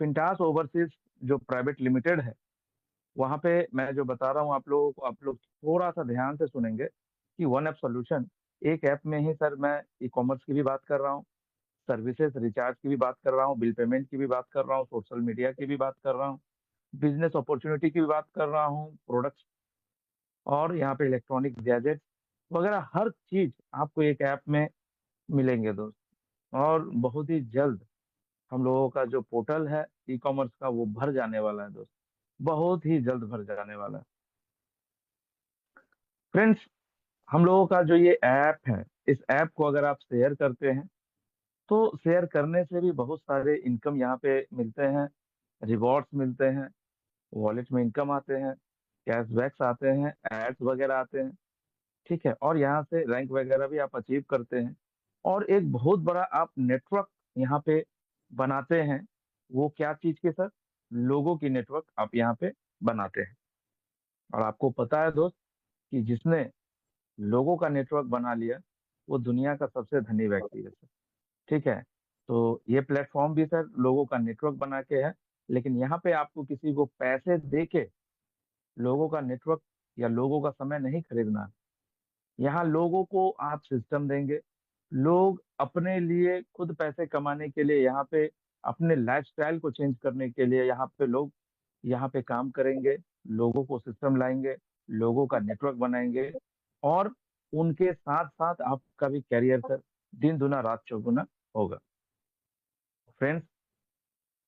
फिंटास overseas जो private limited है, वहां पे मैं जो बता रहा हूँ आप लोगों को, आप लोग थोड़ा सा ध्यान से सुनेंगे कि वन ऐप सॉल्यूशन, एक ऐप में ही सर मैं ई कॉमर्स की भी बात कर रहा हूँ, सर्विसेज रिचार्ज की भी बात कर रहा हूँ, बिल पेमेंट की भी बात कर रहा हूँ, सोशल मीडिया की भी बात कर रहा हूँ, बिजनेस अपॉर्चुनिटी की भी बात कर रहा हूँ, प्रोडक्ट्स, और यहाँ पे इलेक्ट्रॉनिक गैजेट वगैरह हर चीज आपको एक ऐप में मिलेंगे दोस्त। और बहुत ही जल्द हम लोगों का जो पोर्टल है ई कॉमर्स का, वो भर जाने वाला है दोस्त, बहुत ही जल्द भर जाने वाला है। फ्रेंड्स, हम लोगों का जो ये ऐप है, इस ऐप को अगर आप शेयर करते हैं तो शेयर करने से भी बहुत सारे इनकम यहाँ पे मिलते हैं, रिवॉर्ड्स मिलते हैं, वॉलेट में इनकम आते हैं, कैशबैक्स आते हैं, एड्स वगैरह आते हैं। ठीक है, और यहाँ से रैंक वगैरह भी आप अचीव करते हैं। और एक बहुत बड़ा आप नेटवर्क यहाँ पे बनाते हैं। वो क्या चीज के सर? लोगों की नेटवर्क आप यहाँ पे बनाते हैं। और आपको पता है दोस्त कि जिसने लोगों का नेटवर्क बना लिया, वो दुनिया का सबसे धनी व्यक्ति है सर। ठीक है, तो ये प्लेटफॉर्म भी सर लोगों का नेटवर्क बना के है। लेकिन यहाँ पे आपको किसी को पैसे दे के लोगों का नेटवर्क या लोगों का समय नहीं खरीदना। यहाँ लोगों को आप सिस्टम देंगे, लोग अपने लिए खुद पैसे कमाने के लिए यहाँ पे, अपने लाइफस्टाइल को चेंज करने के लिए यहाँ पे लोग यहाँ पे काम करेंगे, लोगों को सिस्टम लाएंगे, लोगों का नेटवर्क बनाएंगे, और उनके साथ साथ आपका भी कैरियर सर दिन दुना रात चौगुना होगा। फ्रेंड्स,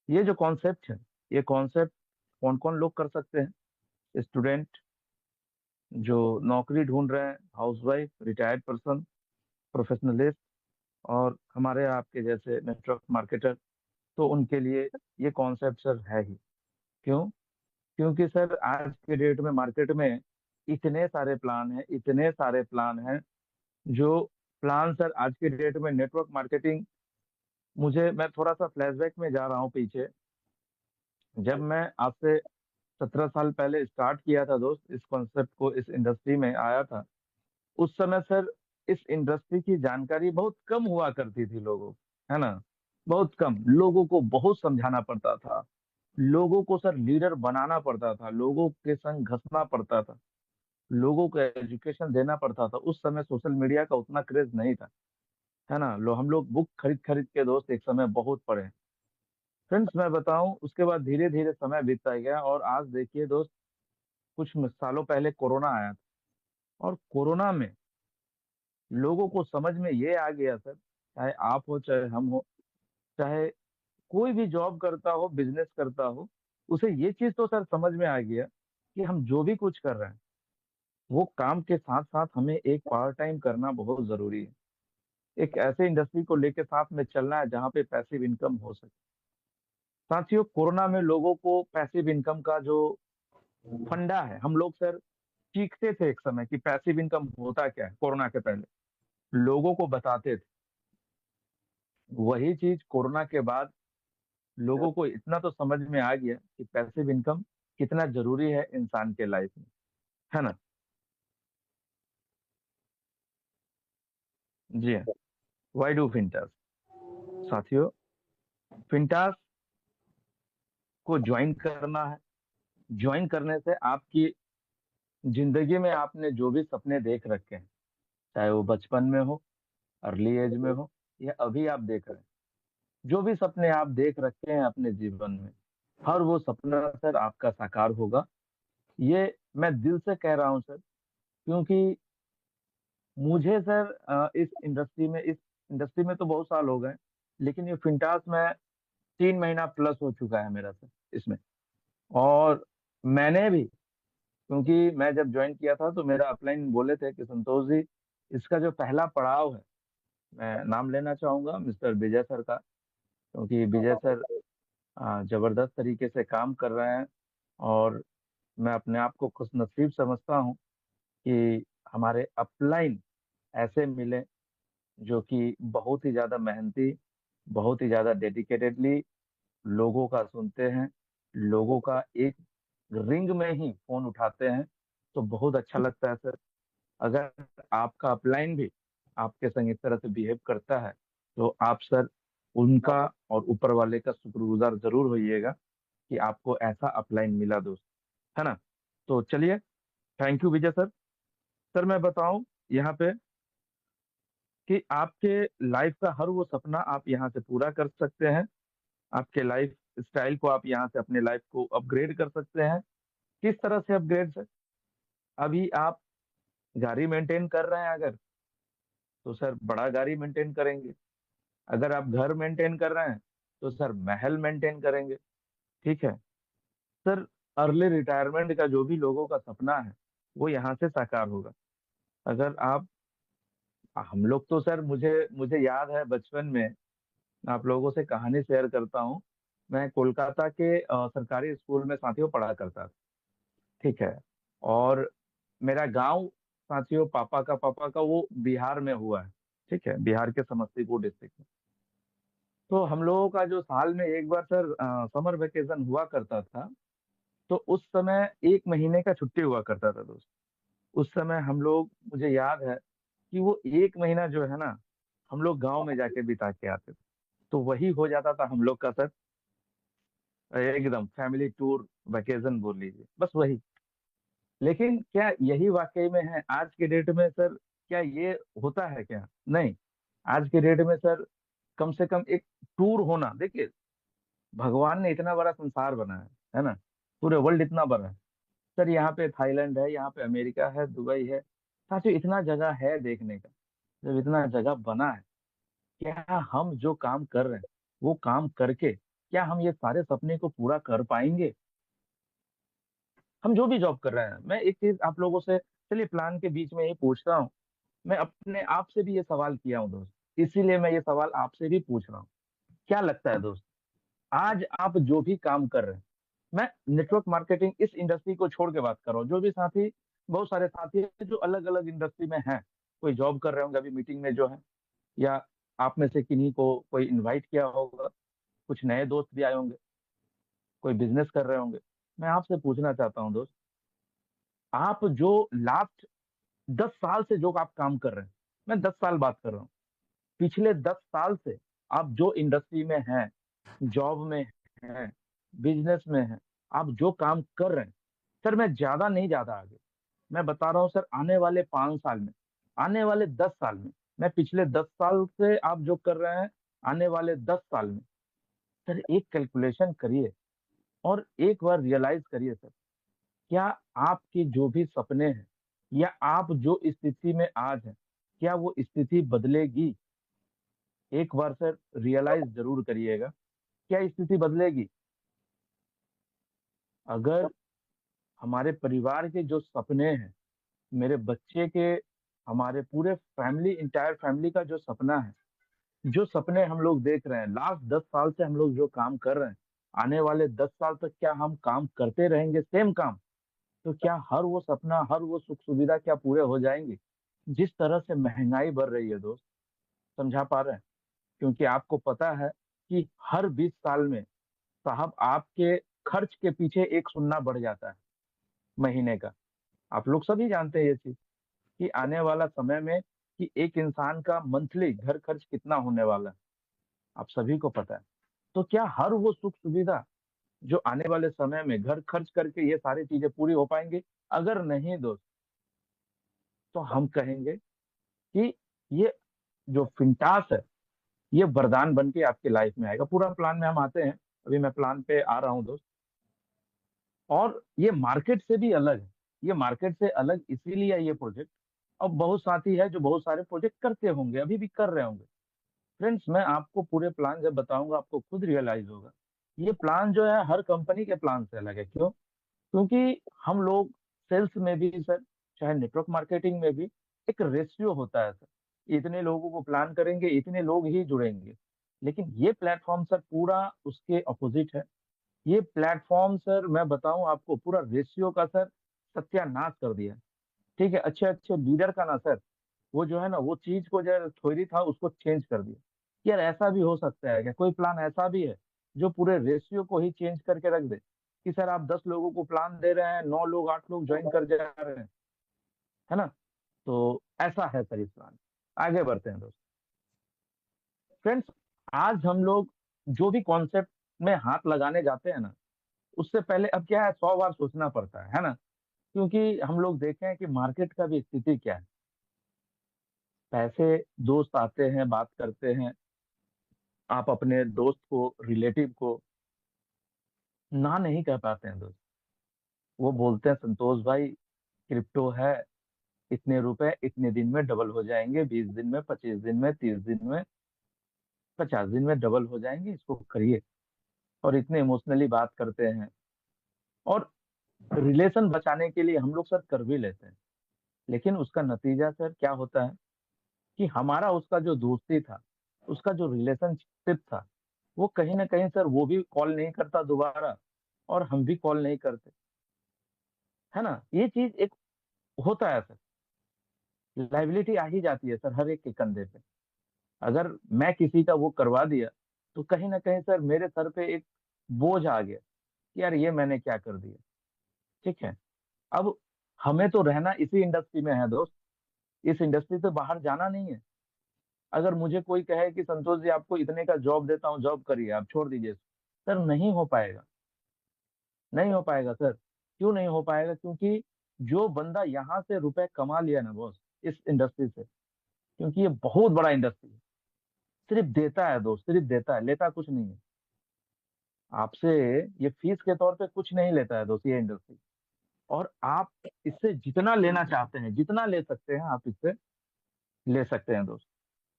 ये जो कॉन्सेप्ट है, ये कॉन्सेप्ट कौन कौन लोग कर सकते हैं? स्टूडेंट जो नौकरी ढूंढ रहे हैं, हाउसवाइफ, रिटायर्ड पर्सन, प्रोफेशनलिस्ट, और हमारे आपके जैसे नेटवर्क मार्केटर, तो उनके लिए ये कॉन्सेप्ट सर है ही। क्यों? क्योंकि सर आज के डेट में मार्केट में इतने सारे प्लान हैं, इतने सारे प्लान हैं, जो प्लान सर आज के डेट में नेटवर्क मार्केटिंग, मुझे, मैं थोड़ा सा फ्लैशबैक में जा रहा हूँ पीछे। जब मैं आज से 17 साल पहले स्टार्ट किया था दोस्त, इस कॉन्सेप्ट को, इस इंडस्ट्री में आया था, उस समय सर इस इंडस्ट्री की जानकारी बहुत कम हुआ करती थी लोगों को, है ना? बहुत कम, लोगों को बहुत समझाना पड़ता था, लोगों को सर लीडर बनाना पड़ता था, लोगों के संग घसना पड़ता था, लोगों को एजुकेशन देना पड़ता था। उस समय सोशल मीडिया का उतना क्रेज नहीं था, है ना? हम लोग बुक खरीद खरीद के दोस्त एक समय बहुत पढ़े। फ्रेंड्स, मैं बताऊं, उसके बाद धीरे धीरे समय बीतता गया, और आज देखिए दोस्त, कुछ सालों पहले कोरोना आया था, और कोरोना में लोगों को समझ में ये आ गया सर, चाहे आप हो चाहे हम हो, चाहे कोई भी जॉब करता हो, बिजनेस करता हो, उसे ये चीज तो सर समझ में आ गया कि हम जो भी कुछ कर रहे हैं, वो काम के साथ साथ हमें एक पार्ट टाइम करना बहुत जरूरी है। एक ऐसे इंडस्ट्री को लेके साथ में चलना है जहाँ पे पैसिव इनकम हो सके। साथियों, कोरोना में लोगों को पैसिव इनकम का जो फंडा है, हम लोग सर सीखते थे एक समय कि पैसिव इनकम होता क्या है, कोरोना के पहले लोगों को बताते थे। वही चीज कोरोना के बाद लोगों को इतना तो समझ में आ गया कि पैसिव इनकम कितना जरूरी है इंसान के लाइफ में, है ना? जी हाँ। Why do Fintas? साथियों, फिंटास को ज्वाइन करना है। ज्वाइन करने से आपकी जिंदगी में आपने जो भी सपने देख रखे हैं, चाहे वो बचपन में हो, अर्ली एज में हो, या अभी आप देख रहे हैं, जो भी सपने आप देख रखे हैं अपने जीवन में, हर वो सपना सर आपका साकार होगा। ये मैं दिल से कह रहा हूँ सर, क्योंकि मुझे सर इस इंडस्ट्री में तो बहुत साल हो गए, लेकिन ये फिंटास में 3 महीना प्लस हो चुका है मेरा सर इसमें। और मैंने भी, क्योंकि मैं जब ज्वाइन किया था तो मेरा अपलाइन बोले थे कि संतोष जी, इसका जो पहला पड़ाव है, मैं नाम लेना चाहूंगा मिस्टर विजय सर का, क्योंकि विजय सर जबरदस्त तरीके से काम कर रहे हैं। और मैं अपने आप को खुशनसीब समझता हूँ कि हमारे अपलाइन ऐसे मिले, जो कि बहुत ही ज्यादा मेहनती, बहुत ही ज्यादा डेडिकेटेडली लोगों का सुनते हैं, लोगों का एक रिंग में ही फोन उठाते हैं। तो बहुत अच्छा लगता है सर। अगर आपका अपलाइन भी आपके संग इस तरह से बिहेव करता है, तो आप सर उनका और ऊपर वाले का शुक्रगुजार जरूर होइएगा कि आपको ऐसा अपलाइन मिला दोस्त, है ना। तो चलिए, thank you Vijay sir. Sir मैं बताऊं यहाँ पे कि आपके लाइफ का हर वो सपना आप यहाँ से पूरा कर सकते हैं। आपके लाइफ स्टाइल को आप यहाँ से अपने लाइफ को अपग्रेड कर सकते हैं। किस तरह से अपग्रेड सर? अभी आप गाड़ी मेंटेन कर रहे हैं अगर, तो सर बड़ा गाड़ी मेंटेन करेंगे। अगर आप घर मेंटेन कर रहे हैं तो सर महल मेंटेन करेंगे। ठीक है सर। अर्ली रिटायरमेंट का जो भी लोगों का सपना है वो यहाँ से साकार होगा। अगर आप, हम लोग तो सर, मुझे मुझे याद है बचपन में, आप लोगों से कहानी शेयर करता हूँ। मैं कोलकाता के सरकारी स्कूल में साथियों पढ़ा करता था। ठीक है। और मेरा गांव साथियों, पापा का वो बिहार में हुआ है। ठीक है, बिहार के समस्तीपुर डिस्ट्रिक्ट में। तो हम लोगों का जो साल में एक बार सर समर वेकेशन हुआ करता था, तो उस समय एक महीने का छुट्टी हुआ करता था दोस्त। उस समय हम लोग, मुझे याद है कि वो एक महीना जो है ना, हम लोग गांव में जाके बिता के आते थे। तो वही हो जाता था हम लोग का सर, एकदम फैमिली टूर, वेकेशन बोल लीजिए, बस वही। लेकिन क्या यही वाकई में है आज के डेट में सर? क्या ये होता है क्या? नहीं। आज के डेट में सर, कम से कम एक टूर होना, देखिए, भगवान ने इतना बड़ा संसार बनाया है ना, पूरे वर्ल्ड इतना बड़ा है सर। यहाँ पे थाईलैंड है, यहाँ पे अमेरिका है, दुबई है, साथियों इतना जगह है देखने का। जब इतना जगह बना है, क्या हम जो काम कर रहे हैं वो काम करके क्या हम ये सारे सपने को पूरा कर पाएंगे? हम जो भी जॉब कर रहे हैं, मैं एक चीज आप लोगों से, चलिए प्लान के बीच में ही पूछता हूँ। मैं अपने आप से भी ये सवाल किया हूँ दोस्त, इसीलिए मैं ये सवाल आपसे भी पूछ रहा हूँ। क्या लगता है दोस्त, आज आप जो भी काम कर रहे हैं, मैं नेटवर्क मार्केटिंग इस इंडस्ट्री को छोड़ के बात कर रहा हूँ, जो भी साथी, बहुत सारे साथी हैं जो अलग अलग इंडस्ट्री में हैं, कोई जॉब कर रहे होंगे अभी मीटिंग में जो है, या आप में से किन्हीं को कोई इनवाइट किया होगा, कुछ नए दोस्त भी आए होंगे, कोई बिजनेस कर रहे होंगे। मैं आपसे पूछना चाहता हूँ दोस्त, आप जो लास्ट 10 साल से जो आप काम कर रहे हैं, मैं 10 साल बात कर रहा हूँ, पिछले 10 साल से आप जो इंडस्ट्री में हैं, जॉब में हैं, बिजनेस में हैं, आप जो काम कर रहे हैं, सर मैं ज्यादा नहीं ज्यादा आगे, मैं बता रहा हूँ सर, आने वाले 5 साल में, आने वाले 10 साल में, मैं पिछले 10 साल से आप जो कर रहे हैं, आने वाले 10 साल में, सर एक कैलकुलेशन करिए और एक बार रियलाइज करिए सर, क्या आपके जो भी सपने हैं या आप जो स्थिति में आज हैं, क्या वो स्थिति बदलेगी? एक बार सर रियलाइज जरूर करिएगा, क्या स्थिति बदलेगी? अगर हमारे परिवार के जो सपने हैं, मेरे बच्चे के, हमारे पूरे फैमिली, इंटायर फैमिली का जो सपना है, जो सपने हम लोग देख रहे हैं, लास्ट 10 साल से हम लोग जो काम कर रहे हैं, आने वाले 10 साल तक क्या हम काम करते रहेंगे सेम काम? तो क्या हर वो सपना, हर वो सुख सुविधा क्या पूरे हो जाएंगे? जिस तरह से महंगाई बढ़ रही है दोस्त, समझा पा रहे हैं? क्योंकि आपको पता है कि हर 20 साल में साहब आपके खर्च के पीछे एक सुन्ना बढ़ जाता है महीने का। आप लोग सभी जानते हैं ये चीज, कि आने वाला समय में कि एक इंसान का मंथली घर खर्च कितना होने वाला है, आप सभी को पता है। तो क्या हर वो सुख सुविधा जो आने वाले समय में घर खर्च करके ये सारी चीजें पूरी हो पाएंगी? अगर नहीं दोस्त, तो हम कहेंगे कि ये जो फिंटास है, ये वरदान बन के आपकी लाइफ में आएगा। पूरा प्लान में हम आते हैं, अभी मैं प्लान पे आ रहा हूँ दोस्त। और ये मार्केट से भी अलग है, ये मार्केट से अलग इसीलिए है ये प्रोजेक्ट। अब बहुत साथी है जो बहुत सारे प्रोजेक्ट करते होंगे, अभी भी कर रहे होंगे। फ्रेंड्स, मैं आपको पूरे प्लान जब बताऊंगा आपको खुद रियलाइज होगा, ये प्लान जो है हर कंपनी के प्लान से अलग है। क्यों? क्योंकि हम लोग सेल्स में भी सर, चाहे नेटवर्क मार्केटिंग में भी, एक रेशियो होता है सर, इतने लोगों को प्लान करेंगे, इतने लोग ही जुड़ेंगे। लेकिन ये प्लेटफॉर्म सर पूरा उसके अपोजिट है। ये प्लेटफॉर्म सर, मैं बताऊं आपको, पूरा रेशियो का सर सत्यानाश कर दिया। ठीक है, अच्छे अच्छे लीडर का ना सर, वो जो है ना, वो चीज को जो थ्योरी था उसको चेंज कर दिया। यार ऐसा भी हो सकता है क्या? कोई प्लान ऐसा भी है जो पूरे रेशियो को ही चेंज करके रख दे, कि सर आप 10 लोगों को प्लान दे रहे हैं, 9 लोग 8 लोग ज्वाइन कर जा रहे हैं, है ना। तो ऐसा है सर इस प्लान। आगे बढ़ते हैं दोस्त। फ्रेंड्स, आज हम लोग जो भी कॉन्सेप्ट में हाथ लगाने जाते हैं ना, उससे पहले अब क्या है, 100 बार सोचना पड़ता है ना। क्योंकि हम लोग देखे हैं कि मार्केट का भी स्थिति क्या है। पैसे, दोस्त आते हैं, बात करते हैं, आप अपने दोस्त को, रिलेटिव को ना नहीं कह पाते हैं दोस्त। वो बोलते हैं संतोष भाई, क्रिप्टो है, इतने रुपए इतने दिन में डबल हो जाएंगे, 20 दिन में, 25 दिन में, 30 दिन में, 50 दिन में डबल हो जाएंगे, इसको करिए। और इतने इमोशनली बात करते हैं। और रिलेशन बचाने के लिए हम लोग सर कर भी लेते हैं। लेकिन उसका नतीजा सर क्या होता है कि हमारा उसका जो दोस्ती था, उसका जो रिलेशनशिप था, वो कहीं ना कहीं सर वो भी कॉल नहीं करता दोबारा, और हम भी कॉल नहीं करते, है ना। ये चीज एक होता है सर। लाइबिलिटी आ ही जाती है सर हर एक के कंधे पे। अगर मैं किसी का वो करवा दिया, तो कहीं ना कहीं सर मेरे सर पे एक बोझ आ गया कि यार ये मैंने क्या कर दिया। ठीक है। अब हमें तो रहना इसी इंडस्ट्री में है दोस्त। इस इंडस्ट्री से बाहर जाना नहीं है। अगर मुझे कोई कहे कि संतोष जी आपको इतने का जॉब देता हूँ, जॉब करिए, आप छोड़ दीजिए, सर नहीं हो पाएगा। नहीं हो पाएगा सर। क्यों नहीं हो पाएगा? क्योंकि जो बंदा यहाँ से रुपए कमा लिया ना बॉस, इस इंडस्ट्री से, क्योंकि ये बहुत बड़ा इंडस्ट्री है, सिर्फ देता है दोस्त, सिर्फ देता है, लेता कुछ नहीं है आपसे। ये फीस के तौर पे कुछ नहीं लेता है दोस्त, ये इंडस्ट्री। और आप इससे जितना लेना चाहते हैं, जितना ले सकते हैं, आप इससे ले सकते हैं दोस्त।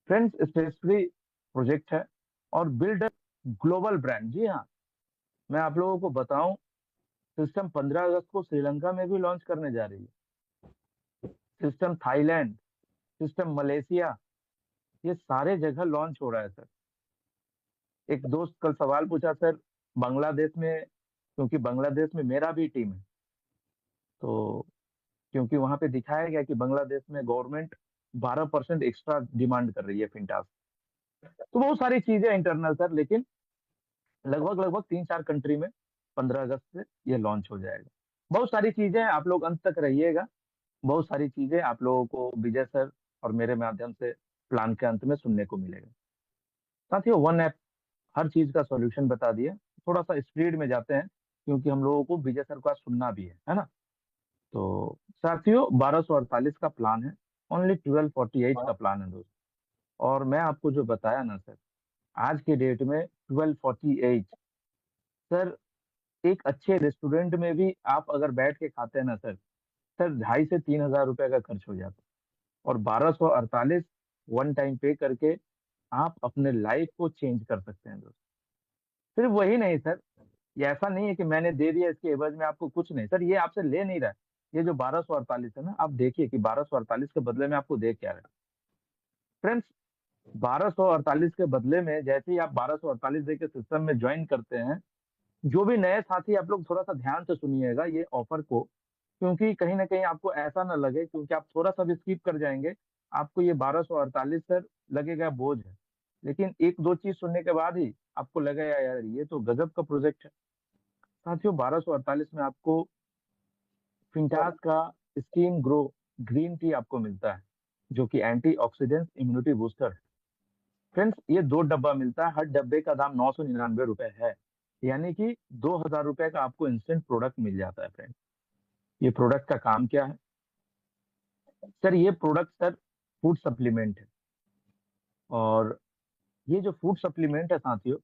फ्रेंड्स, स्पेशली प्रोजेक्ट है और बिल्ड अ ग्लोबल ब्रांड। जी हाँ, मैं आप लोगों को बताऊं, सिस्टम 15 अगस्त को श्रीलंका में भी लॉन्च करने जा रही है। सिस्टम थाईलैंड, सिस्टम मलेशिया, ये सारे जगह लॉन्च हो रहा है सर। एक दोस्त कल सवाल पूछा सर, बांग्लादेश में, क्योंकि बांग्लादेश में मेरा भी टीम है, तो क्योंकि वहां पे दिखाया गया कि बांग्लादेश में गवर्नमेंट 12% एक्स्ट्रा डिमांड कर रही है फिंटास। तो बहुत सारी चीजें इंटरनल सर, लेकिन लगभग लगभग 3-4 कंट्री में 15 अगस्त से ये लॉन्च हो जाएगा। बहुत सारी चीजें, आप लोग अंत तक रहिएगा। बहुत सारी चीजें आप लोगों को विजय सर और मेरे माध्यम से प्लान के अंत में सुनने को मिलेगा। साथियों, वन ऐप हर चीज का सॉल्यूशन बता दिया। थोड़ा सा स्पीड में जाते हैं, क्योंकि हम लोगों को विजय सर का सुनना भी है ना। तो साथियों, 1248 का प्लान है, ओनली 1248 का प्लान है दोस्त। और मैं आपको जो बताया ना सर, आज के डेट में 1248 सर, एक अच्छे रेस्टोरेंट में भी आप अगर बैठ के खाते हैं ना सर, सर 2,500 से 3,000 रुपए का खर्च हो जाता है। और 1248 वन टाइम पे करके आप अपने लाइफ को चेंज कर सकते हैं दोस्त। सिर्फ वही नहीं सर, ये ऐसा नहीं है कि मैंने दे दिया इसके एवज में आपको कुछ नहीं, सर ये आपसे ले नहीं रहा है। ये जो 1248 है ना, आप देखिए कि 1248 के बदले में आपको दे क्या रहा है। फ्रेंड्स, 1248 के बदले में जैसे ही आप 1248 दे के सिस्टम में ज्वाइन करते हैं, जो भी नए साथी, आप लोग थोड़ा सा ध्यान से सुनिएगा ये ऑफर को। क्योंकि कहीं ना कहीं आपको ऐसा ना लगे, क्योंकि आप थोड़ा सा भी स्किप कर जाएंगे, आपको ये 1248 सर लगेगा बोझ है। लेकिन एक दो चीज सुनने के बाद ही आपको लगेगा यार ये तो गजब का प्रोजेक्ट है। साथियों, 1248 में आपको फिंटास का स्किन ग्रो ग्रीन टी आपको मिलता है, जो कि एंटीऑक्सीडेंट इम्यूनिटी बूस्टर है। फ्रेंड्स, ये 2 डब्बा मिलता है, हर डब्बे का दाम 999 रुपए है। यानी कि 2,000 रुपए का आपको इंस्टेंट प्रोडक्ट मिल जाता है फ्रेंड्स। ये प्रोडक्ट का काम क्या है सर? ये प्रोडक्ट सर फूड सप्लीमेंट है। और ये जो फूड सप्लीमेंट है साथियों,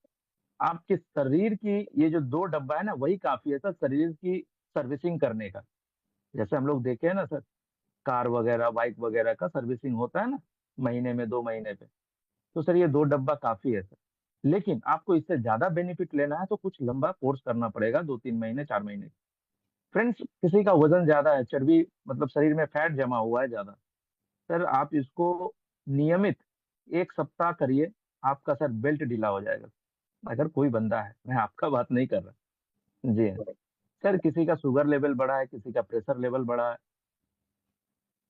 आपके शरीर की, ये जो 2 डब्बा है ना, वही काफी है सर शरीर की सर्विसिंग करने का। जैसे हम लोग देखे हैं ना सर, कार वगैरह, बाइक वगैरह का सर्विसिंग होता है ना, महीने में, 2 महीने पे। तो सर ये 2 डब्बा काफी है सर। लेकिन आपको इससे ज्यादा बेनिफिट लेना है तो कुछ लंबा कोर्स करना पड़ेगा, 2-3 महीने, 4 महीने। फ्रेंड्स, किसी का वजन ज्यादा है, चर्बी मतलब शरीर में फैट जमा हुआ है ज्यादा, सर आप इसको नियमित 1 सप्ताह करिए, आपका सर बेल्ट ढीला हो जाएगा। अगर कोई बंदा है, मैं आपका बात नहीं कर रहा। जी हाँ। सर, किसी का शुगर लेवल बढ़ा है, किसी का प्रेशर लेवल बढ़ा है।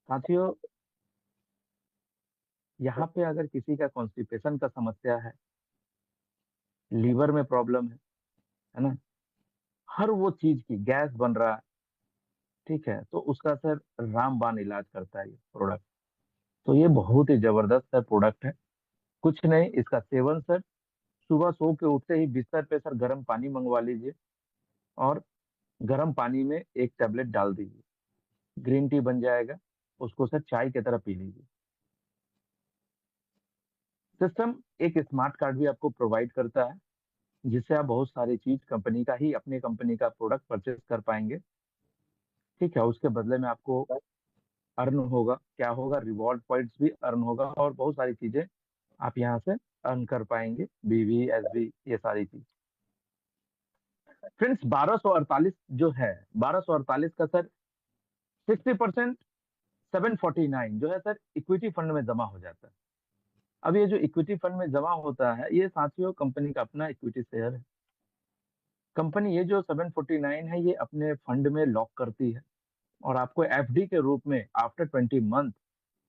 साथियों, यहाँ पे अगर किसी का कॉन्स्टिपेशन का समस्या है, लीवर में प्रॉब्लम है ना, हर वो चीज की, गैस बन रहा है, ठीक है, तो उसका सर रामबाण इलाज करता है ये प्रोडक्ट। तो ये बहुत ही जबरदस्त सर प्रोडक्ट है। कुछ नहीं, इसका सेवन सर सुबह सो के उठते ही बिस्तर पे सर गर्म पानी मंगवा लीजिए, और गर्म पानी में एक टेबलेट डाल दीजिए, ग्रीन टी बन जाएगा। उसको सर चाय की तरह पी लीजिए। सिस्टम एक स्मार्ट कार्ड भी आपको प्रोवाइड करता है, जिससे आप बहुत सारी चीज कंपनी का ही, अपनी कंपनी का प्रोडक्ट परचेज कर पाएंगे। ठीक है, उसके बदले में आपको अर्न होगा, क्या होगा, रिवॉर्ड पॉइंट्स भी अर्न होगा, और बहुत सारी चीजें आप यहाँ से अर्न कर पाएंगे, बीवी एसबी ये सारी चीज। फ्रेंड्स 1248 जो है, 1248 का सर 60%, 749 जो है सर इक्विटी फंड में जमा हो जाता है। अब ये जो इक्विटी फंड में जमा होता है, ये साथियों कंपनी का अपना इक्विटी शेयर है। कंपनी ये जो 749 है, ये अपने फंड में लॉक करती है, और आपको एफडी के रूप में आफ्टर 20 मंथ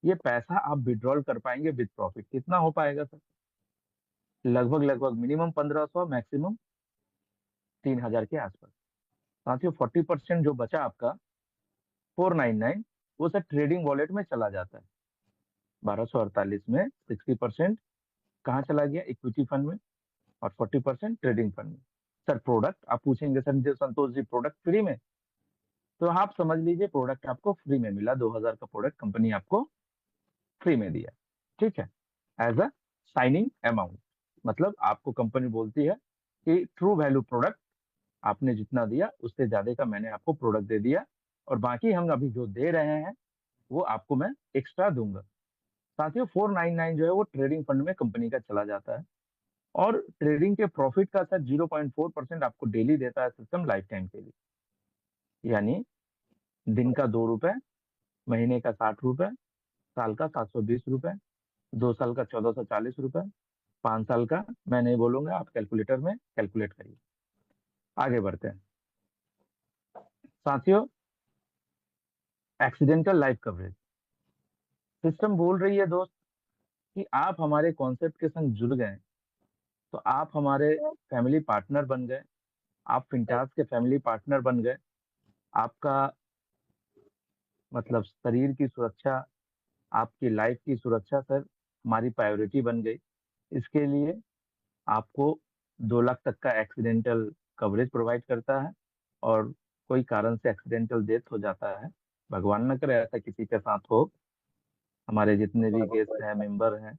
ये पैसा आप विड्रॉल कर पाएंगे विद प्रॉफिट। कितना हो पाएगा सर? लगभग लगभग मिनिमम 1500, मैक्सिमम 3000 के आसपास। साथियों 40% जो बचा आपका 499, वो सर ट्रेडिंग वॉलेट में चला जाता है। 1248 में 60% कहाँ चला गया? इक्विटी फंड में, और 40% ट्रेडिंग फंड में। सर प्रोडक्ट आप पूछेंगे, सर जो संतोष जी प्रोडक्ट फ्री में, तो आप समझ लीजिए प्रोडक्ट आपको फ्री में मिला, 2000 का प्रोडक्ट कंपनी आपको फ्री में दिया। ठीक है, एज अ साइनिंग अमाउंट। मतलब आपको कंपनी बोलती है कि ट्रू वैल्यू प्रोडक्ट आपने जितना दिया उससे ज्यादा का मैंने आपको प्रोडक्ट दे दिया, और बाकी हम अभी जो दे रहे हैं वो आपको मैं एक्स्ट्रा दूंगा। साथियों 499 जो है वो ट्रेडिंग फंड में कंपनी का चला जाता है, और ट्रेडिंग के प्रॉफिट का सर 0.4% आपको डेली देता है सिस्टम, लाइफ टाइम के लिए। यानी दिन का 2 रुपए, महीने का 60 रुपए, साल का 720 रुपए, 2 साल का 1440 रुपए, 5 साल का मैं नहीं बोलूंगा, आप कैलकुलेटर में कैलकुलेट करिए। आगे बढ़ते हैं साथियों, एक्सीडेंटल लाइफ कवरेज। सिस्टम बोल रही है दोस्त कि आप हमारे कॉन्सेप्ट के संग जुड़ गए, तो आप हमारे फैमिली पार्टनर बन गए, आप फिंटास के फैमिली पार्टनर बन गए। आपका मतलब शरीर की सुरक्षा, आपकी लाइफ की सुरक्षा सर हमारी प्रायोरिटी बन गई। इसके लिए आपको 2 लाख तक का एक्सीडेंटल कवरेज प्रोवाइड करता है, और कोई कारण से एक्सीडेंटल डेथ हो जाता है, भगवान न करे ऐसा किसी के साथ हो, हमारे जितने भी गेस्ट हैं, मेंबर हैं,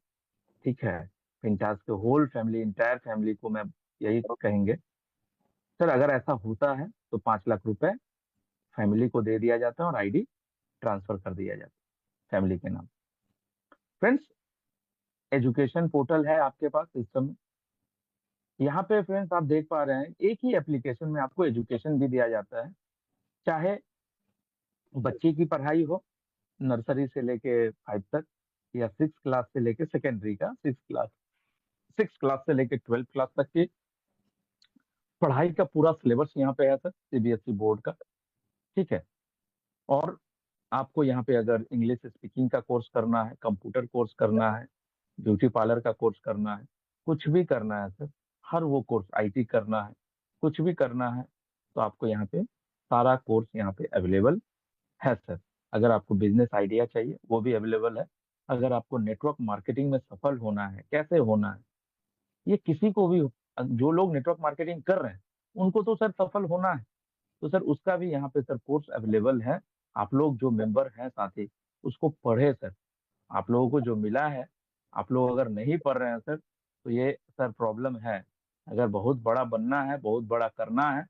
ठीक है, फिंटास के होल फैमिली, इंटायर फैमिली को मैं यही कहेंगे, सर अगर ऐसा होता है तो 5 लाख रुपए फैमिली को दे दिया जाता है, और आईडी ट्रांसफर कर दिया जाता है फैमिली के नाम। फ्रेंड्स एजुकेशन पोर्टल है आपके पास सिस्टम में। यहाँ पे फ्रेंड्स आप देख पा रहे हैं, एक ही एप्लीकेशन में आपको एजुकेशन भी दिया जाता है, चाहे बच्चे की पढ़ाई हो नर्सरी से लेके 5 तक, या 6 क्लास से लेके सेकेंडरी का 6 क्लास, 6 क्लास से लेके 12 क्लास तक की पढ़ाई का पूरा सिलेबस यहाँ पे है सर, सीबीएसई बोर्ड का। ठीक है, और आपको यहाँ पे अगर इंग्लिश स्पीकिंग का कोर्स करना है, कंप्यूटर कोर्स करना है, ब्यूटी पार्लर का कोर्स करना है, कुछ भी करना है सर, हर वो कोर्स, आईटी करना है, कुछ भी करना है, तो आपको यहाँ पे सारा कोर्स यहाँ पे अवेलेबल है सर। अगर आपको बिजनेस आइडिया चाहिए वो भी अवेलेबल है। अगर आपको नेटवर्क मार्केटिंग में सफल होना है, कैसे होना है, ये किसी को भी, जो लोग नेटवर्क मार्केटिंग कर रहे हैं उनको तो सर सफल होना है, तो सर उसका भी यहाँ पे सर कोर्स अवेलेबल है। आप लोग जो मेंबर हैं साथी, उसको पढ़े सर। आप लोगों को जो मिला है, आप लोग अगर नहीं पढ़ रहे हैं सर, तो ये सर प्रॉब्लम है। अगर बहुत बड़ा बनना है, बहुत बड़ा करना है,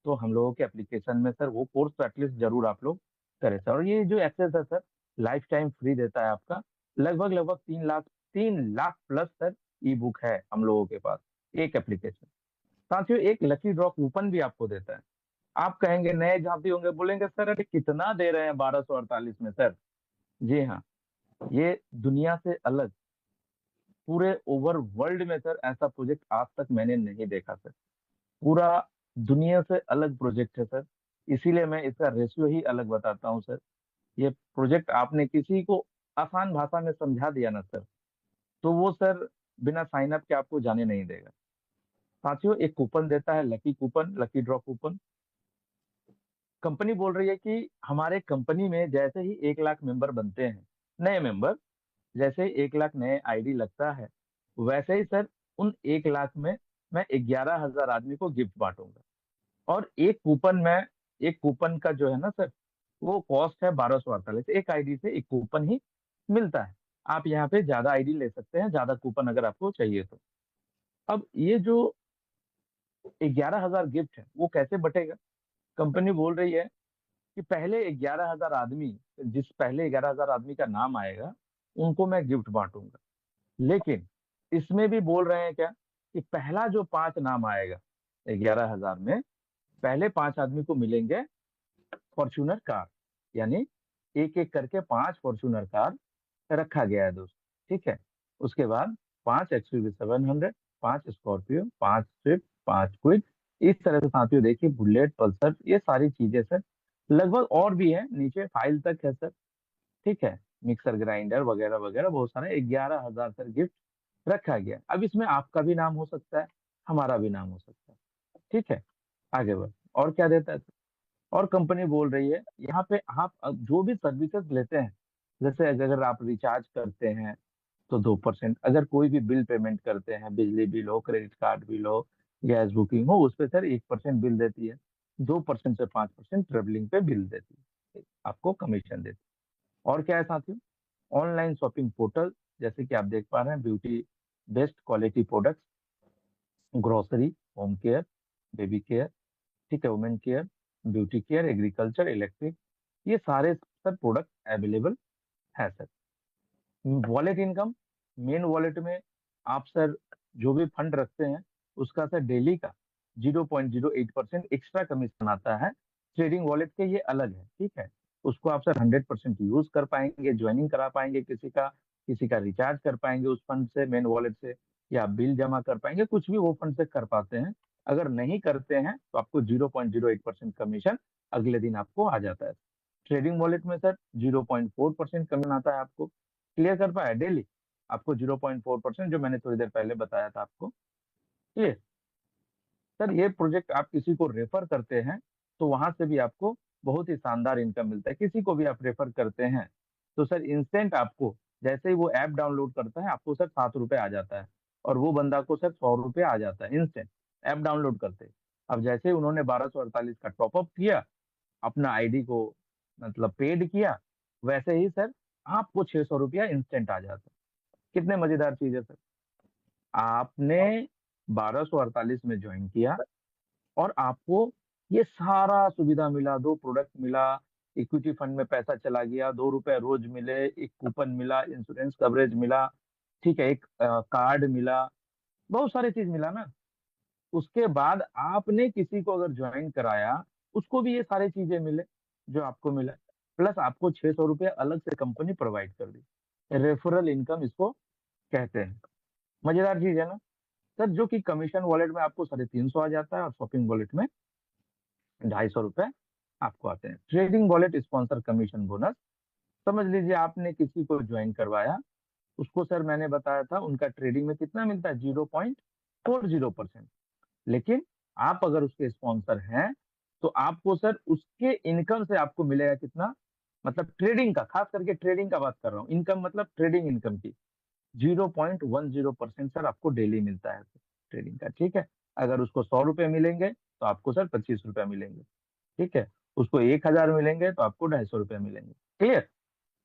तो हम लोगों के एप्लीकेशन में सर वो कोर्स तो एटलीस्ट जरूर आप लोग करें सर। और ये जो एक्सेस है सर लाइफ टाइम फ्री देता है आपका। लगभग लगभग 3 लाख, 3 लाख प्लस सर ई बुक है हम लोगों के पास, एक एप्लीकेशन। साथियों एक लकी ड्रॉ कूपन भी आपको देता है। आप कहेंगे, नए झांपी होंगे, बोलेंगे सर अरे कितना दे रहे हैं 1248 में सर। जी हाँ, ये दुनिया से अलग, पूरे ओवर वर्ल्ड में सर ऐसा प्रोजेक्ट आज तक मैंने नहीं देखा सर। पूरा दुनिया से अलग प्रोजेक्ट है सर, इसीलिए मैं इसका रेशियो ही अलग बताता हूँ सर। ये प्रोजेक्ट आपने किसी को आसान भाषा में समझा दिया ना सर, तो वो सर बिना साइन अप के आपको जाने नहीं देगा। साथियों एक कूपन देता है, lucky coupon, lucky draw coupon. Company बोल रही है कि हमारे कंपनी में जैसे ही 1 लाख मेंबर बनते हैं, नए मेंबर, जैसे ही 1 लाख नए आईडी लगता है, वैसे ही सर उन 1 लाख में मैं 11,000 आदमी को गिफ्ट बांटूंगा। और एक कूपन का जो है ना सर, वो कॉस्ट है 1248। एक आईडी से एक कूपन ही मिलता है। आप यहाँ पे ज्यादा आईडी ले सकते हैं, ज्यादा कूपन अगर आपको चाहिए तो। अब ये जो 11,000 गिफ्ट है वो कैसे बटेगा? कंपनी बोल रही है कि पहले 11,000 आदमी, जिस पहले 11,000 आदमी का नाम आएगा उनको मैं गिफ्ट बांटूंगा। लेकिन इसमें भी बोल रहे हैं क्या कि पहला जो 5 नाम आएगा 11,000 में, पहले 5 आदमी को मिलेंगे फॉर्च्यूनर कार। यानी एक एक करके 5 फॉर्च्यूनर कार रखा गया है दोस्त। ठीक है। उसके बाद 5 XUV 700, 5 स्कॉर्पियो, 5 स्विफ्ट, 5 क्विड। इस तरह से साथियों देखिए, बुलेट, पल्सर, ये सारी चीजें सर, लगभग और भी है, नीचे फाइल तक है सर। ठीक है। मिक्सर ग्राइंडर वगैरह वगैरह बहुत सारे 11,000 सर गिफ्ट रखा गया। अब इसमें आपका भी नाम हो सकता है, हमारा भी नाम हो सकता है। ठीक है। आगे बढ़, और क्या देता है? और कंपनी बोल रही है यहाँ पे आप अब जो भी सर्विसेज लेते हैं, जैसे अगर आप रिचार्ज करते हैं तो 2%, अगर कोई भी बिल पेमेंट करते हैं, बिजली बिल हो, क्रेडिट कार्ड बिल हो, गैस बुकिंग हो, उस पे सर 1% बिल देती है। 2% से 5% ट्रेवलिंग पे बिल देती है, आपको कमीशन देती है। और क्या है साथियों? ऑनलाइन शॉपिंग पोर्टल, जैसे कि आप देख पा रहे हैं, beauty, best quality products, grocery, home care, baby care, ठीक है, women care, beauty care, agriculture, electric, ये सारे सर प्रोडक्ट अवेलेबल है sir. Wallet income, main wallet में आप सर जो भी फंड रखते हैं उसका सर डेली का 0.08% एक्स्ट्रा कमीशन आता है। ट्रेडिंग वॉलेट के ये अलग है। ठीक है। उसको आप सर 100% यूज कर पाएंगे, ज्वाइनिंग करा पाएंगे, किसी का रिचार्ज कर पाएंगे उस फंड से, मेन वॉलेट से, या बिल जमा कर पाएंगे, कुछ भी वो फंड से कर पाते हैं। अगर नहीं करते हैं तो आपको 0.08% कमीशन अगले दिन आपको आ जाता है। ट्रेडिंग वॉलेट में सर 0.4% कमीशन आता है आपको। क्लियर कर पाया? डेली आपको 0.4%, जो मैंने थोड़ी देर पहले बताया था आपको। क्लियर? सर ये प्रोजेक्ट आप किसी को रेफर करते हैं तो वहां से भी आपको बहुत ही शानदार इनकम मिलता है। किसी को भी आप रेफर करते हैं तो सर इंस्टेंट आपको, जैसे ही वो ऐप डाउनलोड करता है, आपको सर 7 रुपये आ जाता है। और वो बंदा को सर 100 रुपये आ जाता है इंस्टेंट, ऐप डाउनलोड करते ही। अब जैसे ही उन्होंने 1248 का टॉपअप किया, अपना आईडी को मतलब पेड किया, वैसे ही सर आपको 600 रुपया इंस्टेंट आ जाता है। कितने मजेदार चीज है सर। आपने 1248 में ज्वाइन किया और आपको ये सारा सुविधा मिला, 2 प्रोडक्ट मिला, इक्विटी फंड में पैसा चला गया, 2 रुपए रोज मिले, एक कूपन मिला, इंश्योरेंस कवरेज मिला, ठीक है, एक कार्ड मिला, बहुत सारी चीज मिला ना। उसके बाद आपने किसी को अगर ज्वाइन कराया, उसको भी ये सारी चीजें मिले जो आपको मिला, प्लस आपको 600 रुपये अलग से कंपनी प्रोवाइड कर दी। रेफरल इनकम इसको कहते हैं। मजेदार चीज है ना सर, जो कि कमीशन वॉलेट में आपको 350 आ जाता है और शॉपिंग वॉलेट में 250 रुपये आपको आते हैं। Trading wallet sponsor commission bonus, समझ लीजिए आपने किसी को ज्वाइन करवाया, उसको सर मैंने बताया था उनका ट्रेडिंग में कितना मिलता है, 0.40%। लेकिन आप अगर उसके स्पॉन्सर हैं तो आपको सर उसके इनकम से आपको मिलेगा कितना, मतलब ट्रेडिंग का, खास करके ट्रेडिंग का बात कर रहा हूँ, इनकम मतलब ट्रेडिंग इनकम की 0.10% सर आपको डेली मिलता है ट्रेडिंग का। ठीक है। अगर उसको 100 रुपये मिलेंगे तो आपको सर 25 रुपया मिलेंगे। ठीक है। उसको 1,000 मिलेंगे तो आपको 250 रुपये मिलेंगे। क्लियर?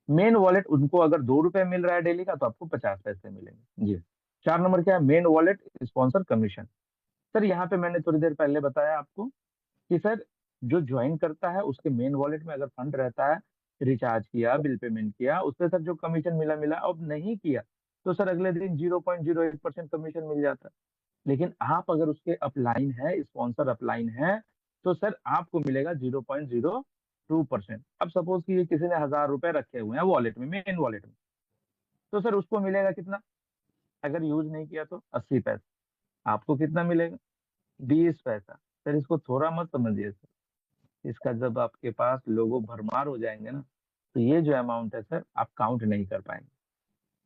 मेन वॉलेट उनको अगर 2 रुपये मिल रहा है डेली का तो आपको 50 पैसे मिलेंगे जी। 4 नंबर क्या है? Main wallet sponsor commission. Sir यहाँ पे मैंने थोड़ी देर पहले बताया आपको कि सर जो ज्वाइन करता है उसके मेन वॉलेट में अगर फंड रहता है, रिचार्ज किया, बिल पेमेंट किया, उससे सर जो कमीशन मिला मिला, अब नहीं किया तो सर अगले दिन 0.08% कमीशन मिल जाता है। लेकिन आप अगर उसके अपलाइन है, स्पॉन्सर अपलाइन है, तो सर आपको मिलेगा 0.02%। अब सपोज कि ये किसी ने 1,000 रुपए रखे हुए हैं वॉलेट में, मेन वॉलेट में, तो सर उसको मिलेगा कितना? अगर यूज नहीं किया तो 80 पैसे। आपको कितना मिलेगा? 20 पैसा। सर इसको थोड़ा मत समझिए सर, इसका जब आपके पास लोगो भरमार हो जाएंगे ना, तो ये जो अमाउंट है सर आप काउंट नहीं कर पाएंगे।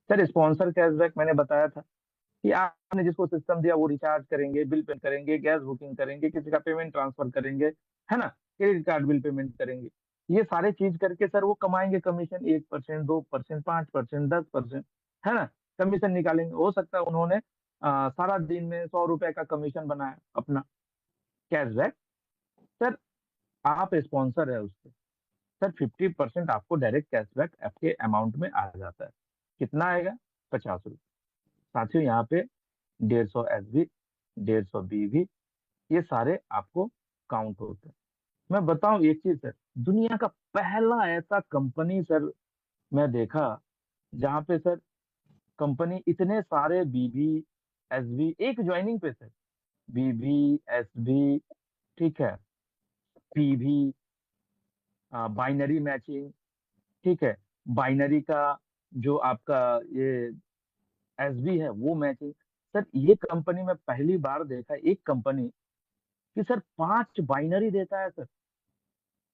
सर स्पॉन्सर कैशबैक मैंने बताया था कि आपने जिसको सिस्टम दिया वो रिचार्ज करेंगे, बिल पे करेंगे, गैस बुकिंग करेंगे, किसी का पेमेंट ट्रांसफर करेंगे, है ना, क्रेडिट कार्ड बिल पेमेंट करेंगे, ये सारे चीज करके सर वो कमाएंगे कमीशन, 1%, 2%, 5%, 10%, है ना, कमीशन निकालेंगे। हो सकता है उन्होंने सारा दिन में 100 रुपए का कमीशन बनाया अपना, कैशबैक। सर आप स्पॉन्सर है उसके, सर 50% आपको डायरेक्ट कैशबैक आपके अमाउंट में आ जाता है। कितना आएगा? 50 रुपये। साथियों यहाँ पे 150 SB, 150 BV, ये सारे आपको काउंट होते हैं। मैं बताऊं एक चीज सर, दुनिया का पहला ऐसा कंपनी सर मैं देखा जहां पे सर कंपनी इतने सारे बीबी एसबी एक ज्वाइनिंग पे सर, बीबी एसबी, ठीक है, पीवी, बाइनरी मैचिंग, ठीक है, बाइनरी का जो आपका ये एसबी है वो मैचिंग। सर ये कंपनी में पहली बार देखा एक कंपनी कि सर 5 बाइनरी देता है सर,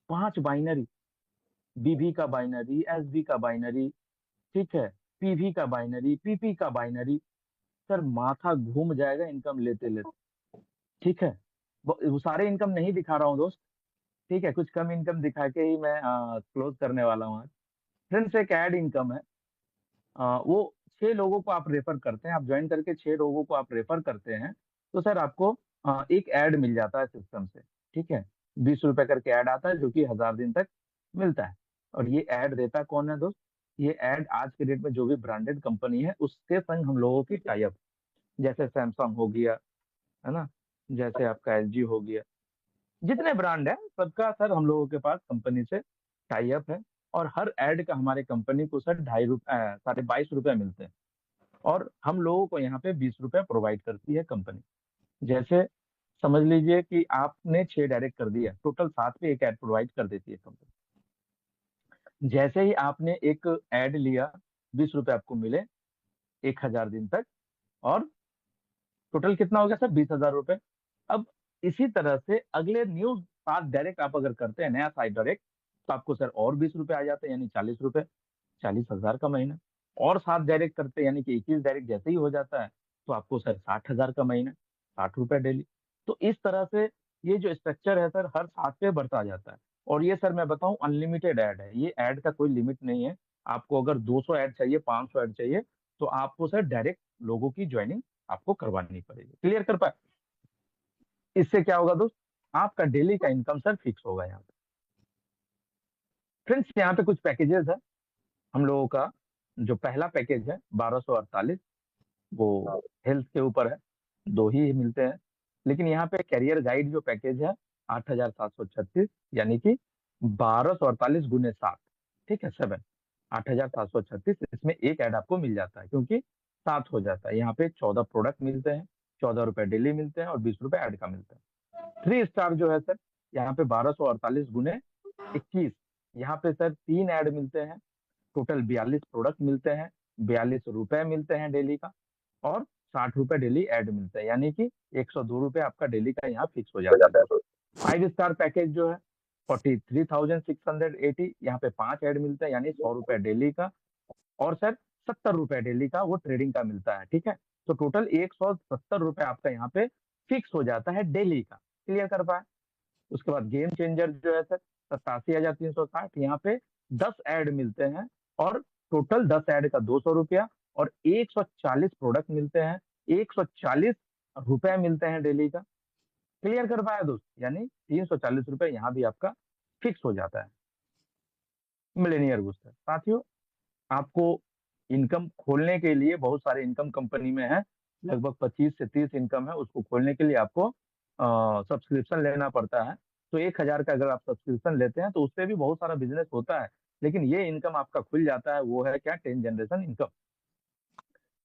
5 बाइनरी, बीबी का बाइनरी, एसबी का बाइनरी, ठीक है, पीवी का बाइनरी, पीपी का बाइनरी। सर माथा घूम जाएगा इनकम लेते लेते, ठीक है। वो सारे इनकम नहीं दिखा रहा हूँ दोस्त, ठीक है, कुछ कम इनकम दिखा के ही मैं क्लोज करने वाला हूँ आज। फ्रेंड्स एक ऐड इनकम है, वो 6 लोगों को आप रेफर करते हैं, आप ज्वाइन करके 6 लोगों को आप रेफर करते हैं, तो सर आपको एक ऐड मिल जाता है सिस्टम से, ठीक है। 20 रुपए करके ऐड आता है जो कि 1000 दिन तक मिलता है। और ये ऐड देता कौन है दोस्त? ये ऐड आज के डेट में जो भी ब्रांडेड कंपनी है उसके संग हम लोगों की टाई अप, जैसे सैमसंग हो गया, है ना, जैसे आपका एलजी हो गया, जितने ब्रांड है सबका सर हम लोगों के पास कंपनी से टाई अप है। और हर ऐड का हमारे कंपनी को सर 2.5 रुपए 22.5 रुपए मिलते हैं। और हम लोगों को यहाँ पे 20 रुपए प्रोवाइड करती है कंपनी। जैसे समझ लीजिए कि आपने 6 डायरेक्ट कर दिया, टोटल 7 पे एक ऐड प्रोवाइड कर देती है कंपनी। जैसे ही आपने एक ऐड लिया, 20 रुपए आपको मिले 1000 दिन तक, और टोटल कितना हो गया सर? 20,000 रुपए। अब इसी तरह से अगले न्यू 7 डायरेक्ट आप अगर करते हैं, नया 7 डायरेक्ट, तो आपको सर और 20 रुपए आ जाते हैं, यानी 40 रुपए, 40,000 का महीना। और 7 डायरेक्ट करते हैं, यानी कि 21 डायरेक्ट जैसे ही हो जाता है, तो आपको सर 60,000 का महीना, 60 रुपए डेली। तो इस तरह से ये जो स्ट्रक्चर है सर हर 7 पे बढ़ता जाता है। और ये सर मैं बताऊं अनलिमिटेड ऐड है, ये ऐड का कोई लिमिट नहीं है। आपको अगर 200 ऐड चाहिए, 500 ऐड चाहिए, तो आपको सर डायरेक्ट लोगों की ज्वाइनिंग आपको करवानी पड़ेगी। क्लियर कर पाए? इससे क्या होगा दोस्त? आपका डेली का इनकम सर फिक्स होगा यहाँ पे। फ्रेंड्स यहाँ पे कुछ पैकेजेस है हम लोगों का। जो पहला पैकेज है 1248, वो हेल्थ के ऊपर है, 2 ही मिलते हैं। लेकिन यहाँ पे कैरियर गाइड जो पैकेज है 8,736, यानी कि 1248 × 7, ठीक है, 7, 8,736, इसमें एक ऐड आपको मिल जाता है क्योंकि 7 हो जाता है। यहाँ पे 14 प्रोडक्ट मिलते हैं, 14 रुपए डेली मिलते हैं और 20 रुपए ऐड का मिलता है। 3 स्टार जो है सर, यहाँ पे 1248 × 21, यहाँ पे सर 3 ऐड मिलते हैं, टोटल 42 प्रोडक्ट मिलते हैं, 42 रुपए मिलते हैं डेली का, और 60 रुपए डेली ऐड मिलते हैं, यानी कि 102 रुपए आपका डेली का यहाँ फिक्स हो जाता है दोस्तों। 5 स्टार पैकेज जो है 43,680, यहाँ पे 5 ऐड मिलते हैं, यानी 100 रुपए डेली का, और सर 70 रुपए डेली का वो ट्रेडिंग का मिलता है, ठीक है। तो टोटल 170 रुपए आपका यहाँ पे फिक्स हो जाता है डेली का। क्लियर कर पाए? उसके बाद गेम चेंजर जो है सर 87,360, यहाँ पे 10 ऐड मिलते हैं, और टोटल 10 ऐड का 200 रुपया, और 140 प्रोडक्ट मिलते हैं, 140 रुपए मिलते हैं डेली का। क्लियर कर पाया दोस्त? यानी 340 रुपए यहाँ भी आपका फिक्स हो जाता है। मिलेनियर बूस्टर साथियों, आपको इनकम खोलने के लिए बहुत सारे इनकम कंपनी में है, लगभग 25 से 30 इनकम है। उसको खोलने के लिए आपको सब्सक्रिप्शन लेना पड़ता है। तो 1,000 का अगर आप सब्सक्रिप्शन लेते हैं तो उससे भी बहुत सारा बिजनेस होता है। लेकिन ये इनकम आपका खुल जाता है, वो है क्या? 10 जनरेशन इनकम।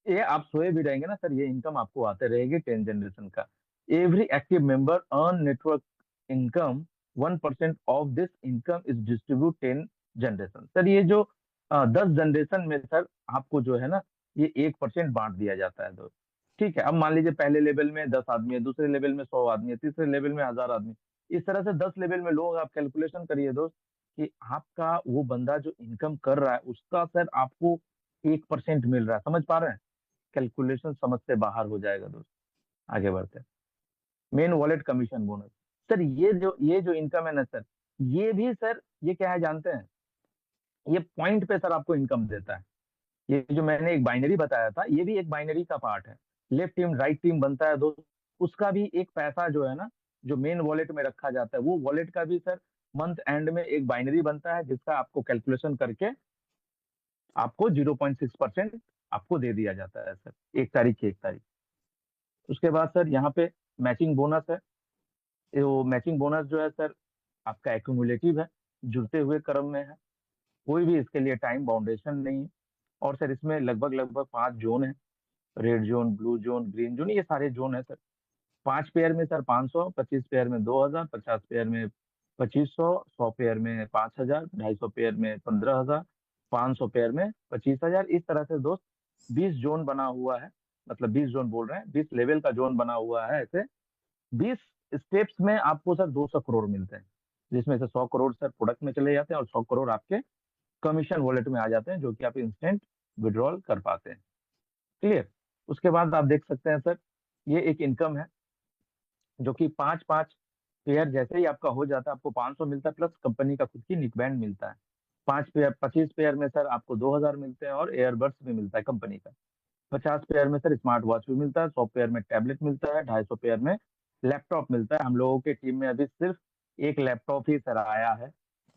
ये आप सोए भी रहेंगे ना सर, ये इनकम आपको आते रहेगी 10 जनरेशन का। Every active member earn network income, 1% of this income is distribute 10 generation. Sir ये जो 10 जनरेशन में सर आपको जो है ना, ये 1% बांट दिया जाता है दोस्त, ठीक है। अब मान लीजिए पहले लेवल में 10 आदमी है, दूसरे लेवल में 100 आदमी है, तीसरे लेवल में 1000 आदमी। इस तरह से 10 लेवल में लोग, आप कैलकुलेशन करिए दोस्त कि आपका वो बंदा जो इनकम कर रहा है उसका सर आपको 1% मिल रहा है। समझ पा रहे हैं? कैलकुलेशन समझ से बाहर हो जाएगा दोस्त। आगे बढ़ते हैं। Main wallet commission bonus. Sir ये जो इनकम है ना सर, ये भी सर ये क्या है जानते हैं? ये पॉइंट पे सर आपको इनकम देता है। ये जो मैंने एक बाइनरी बताया था, ये भी एक बाइनरी का पार्ट है। लेफ्ट टीम राइट टीम बनता है दोस्त, उसका भी एक पैसा जो है ना, जो मेन वॉलेट में रखा जाता है, वो वॉलेट का भी सर मंथ एंड में एक बाइनरी बनता है, जिसका आपको कैलकुलेशन करके आपको 0.6% आपको दे दिया जाता है सर, 1 तारीख की 1 तारीख। उसके बाद सर यहाँ पे मैचिंग बोनस है। ये वो मैचिंग बोनस जो है सर आपका एक्यूमुलेटिव है, जुड़ते हुए क्रम में है, कोई भी इसके लिए टाइम बाउंडेशन नहीं है। और सर इसमें लगभग लगभग 5 जोन है, red zone, blue zone, green zone, ये सारे जोन है सर। 5 पेयर में सर 500, 25 पेयर में 2000, 50 पेयर में 2500, 100 पेयर में 5000, 250 पेयर में 15,000, 500 पेयर में 25,000, इस तरह से दोस्त 20 जोन बना हुआ है। मतलब 20 जोन बोल रहे हैं, 20 लेवल का जोन बना हुआ है ऐसे। 20 स्टेप्स में आपको सर 200 करोड़ मिलते हैं, जिसमें से 100 करोड़ सर प्रोडक्ट में चले जाते हैं और 100 करोड़ आपके कमीशन वॉलेट में आ जाते हैं, जो कि आप इंस्टेंट विड्रॉल कर पाते हैं। क्लियर। उसके बाद आप देख सकते हैं सर, ये एक इनकम है जो कि 5-5 पेयर जैसे ही आपका हो जाता है, आपको 500 मिलता है, प्लस कंपनी का खुद की निक बैंड मिलता है। 5 पेयर, 25 पेयर में सर आपको 2000 मिलते हैं और एयरबड्स भी मिलता है कंपनी का। 50 पेयर में सर स्मार्ट वॉच भी मिलता है, 100 पेयर में टैबलेट मिलता है, 250 पेयर में लैपटॉप मिलता है। हम लोगों की टीम में अभी सिर्फ एक लैपटॉप ही सर आया है,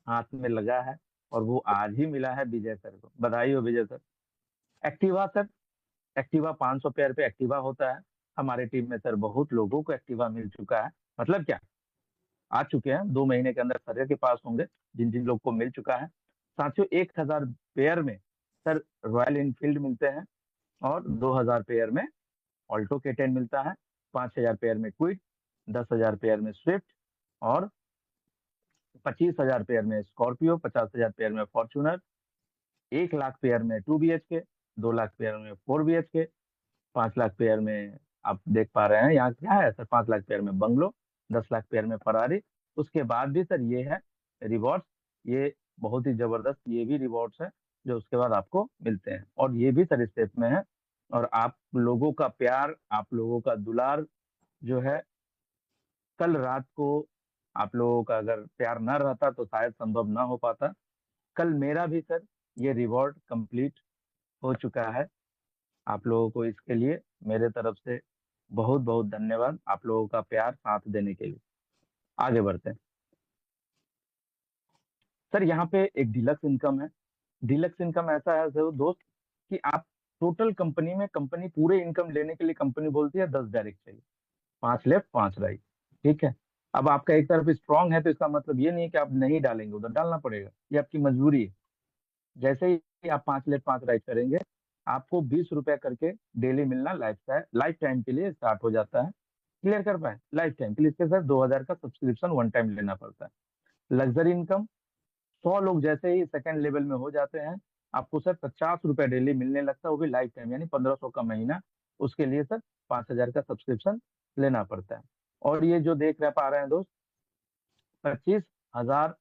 हाथ में लगा है, और वो आज ही मिला है विजय सर को। बधाई हो Vijay sir. Activa sir, Activa 500 pair पे एक्टिवा होता है। हमारे टीम में सर बहुत लोगों को एक्टिवा मिल चुका है। मतलब क्या, आ चुके हैं 2 महीने के अंदर सर के पास होंगे, जिन जिन लोग को मिल चुका है। साथियों 1000 पेयर में सर रॉयल इनफील्ड मिलते हैं, और 2000 पेयर में ऑल्टो के 10 मिलता है, 5000 पेयर में क्विड, 10,000 पेयर में स्विफ्ट, और 25,000 पेयर में स्कॉर्पियो, 50,000 पेयर में फॉर्चूनर, 1 लाख पेयर में 2 BHK, 2 लाख पेयर में 4 BHK, 5 लाख पेयर में आप देख पा रहे हैं यहाँ क्या है सर, 5 लाख पेयर में बंगलो, 10 लाख पेयर में फरारी। उसके बाद भी सर ये है रिवॉर्ड्स, ये बहुत ही जबरदस्त, ये भी रिवॉर्ड्स है जो उसके बाद आपको मिलते हैं, और ये भी सर स्टेप में है। और आप लोगों का प्यार, आप लोगों का दुलार जो है, कल रात को आप लोगों का अगर प्यार ना रहता तो शायद संभव ना हो पाता। कल मेरा भी सर ये रिवॉर्ड कंप्लीट हो चुका है। आप लोगों को इसके लिए मेरे तरफ से बहुत बहुत धन्यवाद, आप लोगों का प्यार साथ देने के लिए। आगे बढ़ते हैं सर, यहाँ पे एक डिलक्स इनकम है। डिलक्स इनकम ऐसा है सर दोस्त, कि आप टोटल कंपनी में, कंपनी पूरे इनकम लेने के लिए कंपनी बोलती है 10 डायरेक्ट चाहिए, 5 लेफ्ट 5 राइट। ठीक है। अब आपका एक तरफ स्ट्रांग है, तो इसका मतलब ये नहीं है कि आप नहीं डालेंगे, उधर डालना पड़ेगा, ये आपकी मजबूरी है। जैसे ही आप 5 लेफ्ट 5 राइट करेंगे, आपको 20 रुपए करके डेली मिलना लाइफ टाइम के लिए स्टार्ट हो जाता है। क्लियर कर पाए, लाइफ टाइम के लिए इसके साथ 2000 का सब्सक्रिप्शन वन टाइम लेना पड़ता है। लग्जरी इनकम, 100 लोग जैसे ही सेकंड लेवल में हो जाते हैं, आपको सर 50 रुपए डेली मिलने लगता है, वो भी लाइफ टाइम, यानी 1500 का महीना। उसके लिए सर 5000 का सब्सक्रिप्शन लेना पड़ता है। और ये जो देख रह पा रहे हैं दोस्त, 25,000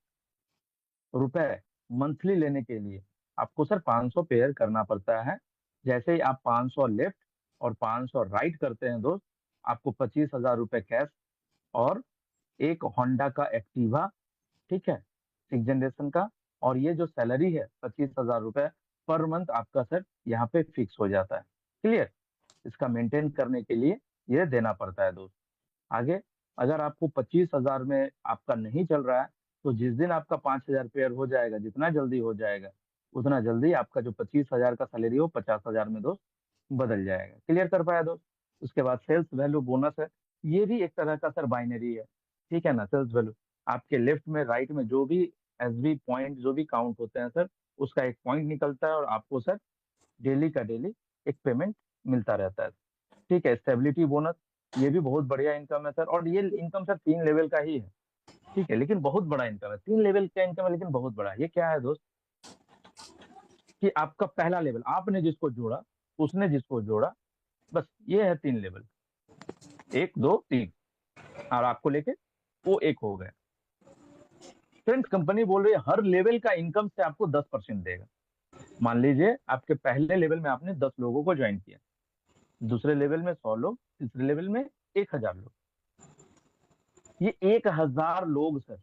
रुपए मंथली लेने के लिए आपको सर 500 पेयर करना पड़ता है। जैसे ही आप 500 लेफ्ट और 500 राइट करते हैं दोस्त, आपको 25,000 रुपए कैश, और एक होंडा का एक्टिवा, ठीक है, 6 जनरेशन का। और ये जो सैलरी है 25,000 रुपए पर मंथ आपका सर यहाँ पे फिक्स हो जाता है। क्लियर। इसका मेंटेन करने के लिए ये देना पड़ता है दोस्त। आगे, अगर आपको 25,000 में आपका नहीं चल रहा है, तो जिस दिन आपका 5,000 पेयर हो जाएगा, जितना जल्दी हो जाएगा, उतना जल्दी आपका जो 25,000 का सैलरी हो 50,000 में दोस्त बदल जाएगा। क्लियर कर पाया दोस्त। उसके बाद सेल्स वैल्यू बोनस है, ये भी एक तरह का सर बाइनरी है। ठीक है ना। सेल्स वैल्यू आपके लेफ्ट में राइट में जो भी एसबी पॉइंट जो भी काउंट होते हैं सर, उसका एक पॉइंट निकलता है, और आपको सर डेली का डेली एक पेमेंट मिलता रहता है। ठीक है। स्टेबिलिटी बोनस, ये भी बहुत बढ़िया इनकम है सर, और ये इनकम सर 3 लेवल का ही है। ठीक है, लेकिन बहुत बड़ा इनकम है, 3 लेवल का इनकम है लेकिन बहुत बड़ा है। ये क्या है दोस्त, कि आपका पहला लेवल, आपने जिसको जोड़ा, उसने जिसको जोड़ा, बस ये है 3 लेवल, 1 2 3, और आपको लेके वो एक हो गया। फ्रेंड्स, कंपनी बोल रही है हर लेवल का इनकम से आपको 10% देगा। मान लीजिए आपके पहले लेवल में आपने 10 लोगों को ज्वाइन किया, दूसरे लेवल में 100 लोग, तीसरे लेवल में 1000 लोग। ये 1000 लोग सर,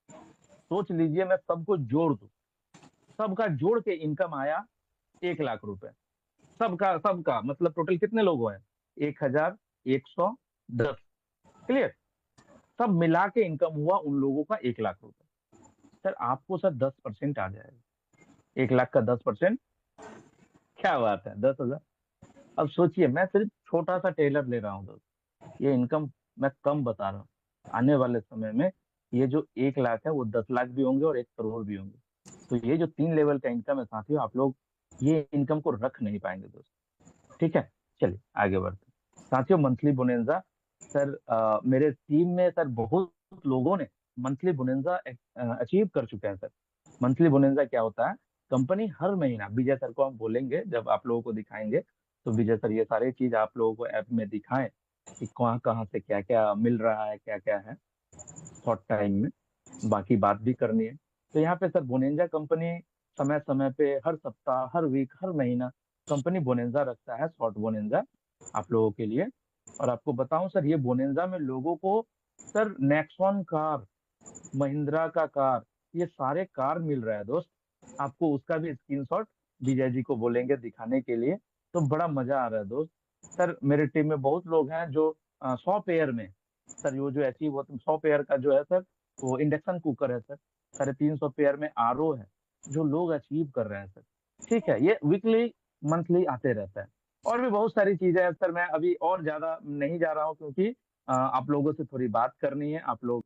सोच लीजिए मैं सबको जोड़ दूं, सबका जोड़ के इनकम आया 1 लाख रुपए। सबका सबका मतलब टोटल कितने लोग हुए हैं, 1110। क्लियर। सब मिला के इनकम हुआ उन लोगों का 1 लाख रुपए। सर आपको सर 10% आ जाएगा। 1 लाख का 10%, क्या बात है, 10,000। अब सोचिए, मैं सिर्फ छोटा सा टेलर ले रहा हूँ दोस्त, ये इनकम मैं कम बता रहा हूँ। आने वाले समय में ये जो 1 लाख है वो 10 लाख भी होंगे और 1 करोड़ भी होंगे। तो ये जो 3 लेवल का इनकम है साथियों, आप लोग ये इनकम को रख नहीं पाएंगे दोस्त। ठीक है, चलिए आगे बढ़ते हैं साथियों। मंथली बोनेंजा, सर मेरे टीम में सर बहुत लोगों ने मंथली बोनेंजा अचीव कर चुके हैं सर। मंथली बोनेंजा क्या होता है? कंपनी हर महीना, विजय सर को हम बोलेंगे जब आप लोगों को दिखाएंगे, तो विजय सर ये सारी चीज आप लोगों को ऐप में दिखाएं कि कहाँ कहाँ से क्या क्या मिल रहा है, क्या क्या है शॉर्ट टाइम में। बाकी बात भी करनी है। तो यहाँ पे सर बोनेंजा कंपनी समय समय पे, हर सप्ताह, हर वीक, हर महीना कंपनी बोनेंजा रखता है, शॉर्ट बोनेंजा आप लोगों के लिए। और आपको बताऊं सर, ये बोनेंजा में लोगों को सर नेक्सॉन कार, महिंद्रा का कार, ये सारे कार मिल रहा है दोस्त। आपको उसका भी स्क्रीनशॉट विजय जी को बोलेंगे दिखाने के लिए। तो बड़ा मजा आ रहा है दोस्त। सर मेरे टीम में बहुत लोग हैं जो 100 पेयर में, सर वो जो अचीव होता है 100 पेयर का जो है सर, वो इंडक्शन कुकर है सर। 350 पेयर में आरओ है, जो लोग अचीव कर रहे हैं सर। ठीक है, ये वीकली मंथली आते रहता है। और भी बहुत सारी चीजें हैं सर, मैं अभी और ज्यादा नहीं जा रहा हूँ क्योंकि आप लोगों से थोड़ी बात करनी है। आप लोग